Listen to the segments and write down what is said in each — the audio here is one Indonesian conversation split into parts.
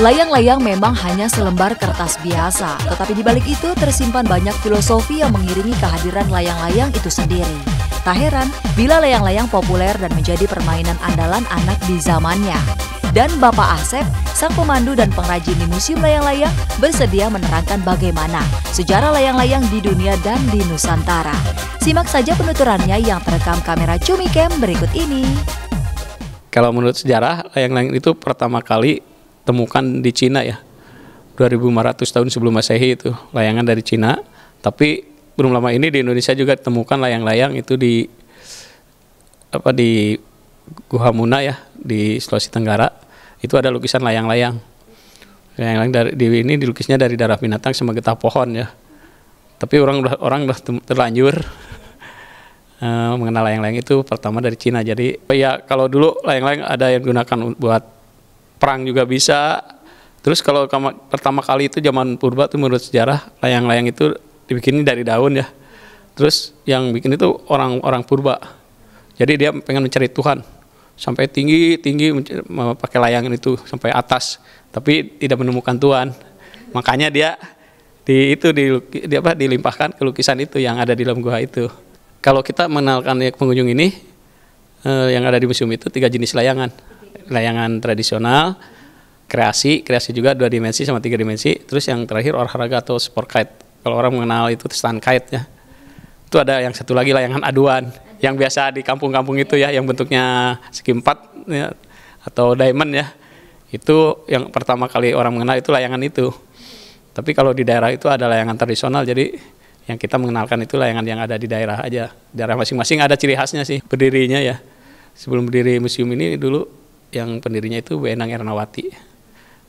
Layang-layang memang hanya selembar kertas biasa, tetapi di balik itu tersimpan banyak filosofi yang mengiringi kehadiran layang-layang itu sendiri. Tak heran bila layang-layang populer dan menjadi permainan andalan anak di zamannya. Dan Bapak Asep, sang pemandu dan pengrajin di Museum Layang-Layang, bersedia menerangkan bagaimana sejarah layang-layang di dunia dan di Nusantara. Simak saja penuturannya yang terekam kamera Cumicam berikut ini. Kalau menurut sejarah, layang-layang itu pertama kali temukan di Cina ya, 2500 tahun sebelum Masehi itu layangan dari Cina. Tapi belum lama ini di Indonesia juga ditemukan layang-layang itu di Guha Muna ya, di Sulawesi Tenggara. Itu ada lukisan layang-layang. Layang-layang ini dilukisnya dari darah binatang sama getah pohon ya. Tapi orang udah terlanjur mengenal layang-layang itu pertama dari Cina. Jadi ya kalau dulu layang-layang ada yang digunakan buat perang juga bisa. Terus kalau pertama kali itu zaman purba tuh menurut sejarah layang-layang itu dibikinnya dari daun ya. Terus yang bikin itu orang purba. Jadi dia pengen mencari Tuhan sampai tinggi pakai layangan itu sampai atas, tapi tidak menemukan Tuhan. Makanya dia dilimpahkan ke lukisan itu yang ada di dalam gua itu. Kalau kita mengenalkan pengunjung ini yang ada di museum itu 3 jenis layangan. Layangan tradisional, kreasi juga 2 dimensi sama 3 dimensi. Terus yang terakhir olahraga atau sport kite. Kalau orang mengenal itu stand kite ya. Itu ada yang satu lagi layangan aduan yang biasa di kampung-kampung itu ya, yang bentuknya segi 4 ya, atau diamond ya. Itu yang pertama kali orang mengenal itu layangan itu. Tapi kalau di daerah itu ada layangan tradisional, jadi yang kita mengenalkan itu layangan yang ada di daerah aja. Daerah masing-masing ada ciri khasnya sih berdirinya ya. Sebelum berdiri museum ini dulu yang pendirinya itu Bu Endang Ernawati.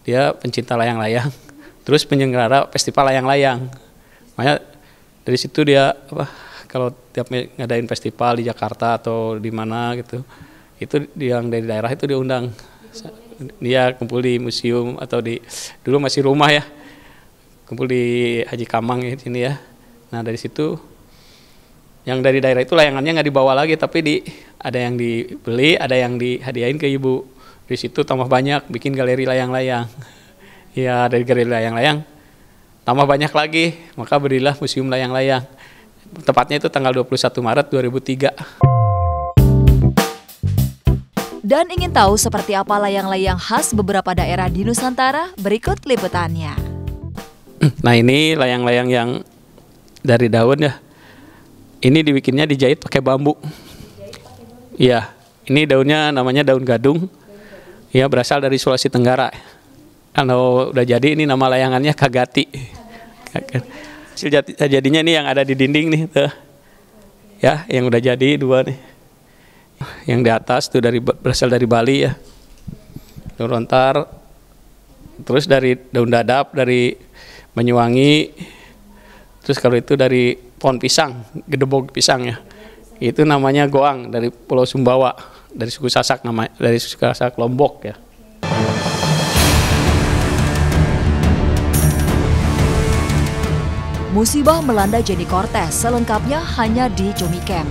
Dia pencinta layang-layang, terus penyelenggara festival layang-layang. Makanya dari situ dia kalau tiap ngadain festival di Jakarta atau di mana gitu, itu yang dari daerah itu diundang. Dia kumpul di museum atau dulu masih rumah ya, kumpul di Haji Kamang ya sini ya. Nah dari situ yang dari daerah itu layangannya nggak dibawa lagi, tapi ada yang dibeli, ada yang dihadiahin ke ibu. Di situ tambah banyak, bikin galeri layang-layang. Ya dari galeri layang-layang tambah banyak lagi, maka berilah Museum Layang-Layang. Tepatnya itu tanggal 21 Maret 2003. Dan ingin tahu seperti apa layang-layang khas beberapa daerah di Nusantara? Berikut liputannya. Nah ini layang-layang yang dari daun ya. Ini dibikinnya dijahit pakai bambu. Iya, ini daunnya namanya daun gadung. Ya berasal dari Sulawesi Tenggara. Kalau udah jadi ini nama layangannya Kagati. Hasil jadinya ini yang ada di dinding nih tuh. Ya, yang udah jadi 2 nih. Yang di atas tuh berasal dari Bali ya. Daun lontar. Terus dari daun dadap dari Banyuwangi. Terus kalau itu dari pohon pisang, gedebog pisang ya. Itu namanya goang dari Pulau Sumbawa, dari suku Sasak dari suku Sasak Lombok ya. Musibah melanda Jenny Cortez, selengkapnya hanya di Cumicam.